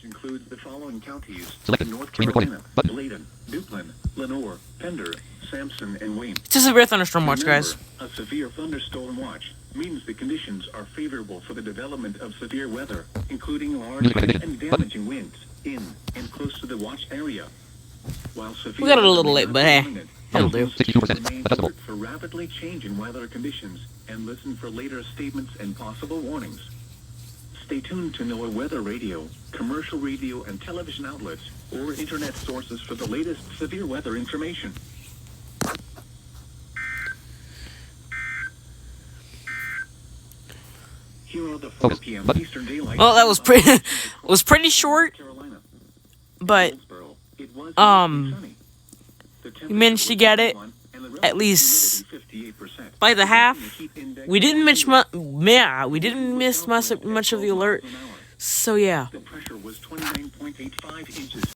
watch includes the following counties: Selected. North Screen recording. Carolina, Button. Layton, Duplin, Lenore, Pender, Sampson, and Wayne. It's a severe thunderstorm watch, guys. Remember, a severe thunderstorm watch means the conditions are favorable for the development of severe weather, including large Music recognition. and damaging winds in and close to the watch area. While severe We got it a weather little may late, not but be hey, imminent, that'll do. 62% remain adjustable. alert for rapidly changing weather conditions and listen for later statements and possible warnings. Stay tuned to NOAA weather radio, commercial radio and television outlets, or internet sources for the latest severe weather information. Here are the 4 p.m. Eastern Daylight. Well, that was pretty short, Carolina. but Hillsborough, it was sunny. The we managed to get it at least by the half. We didn't miss much of the alert. So yeah. The pressure was 29.85 inches.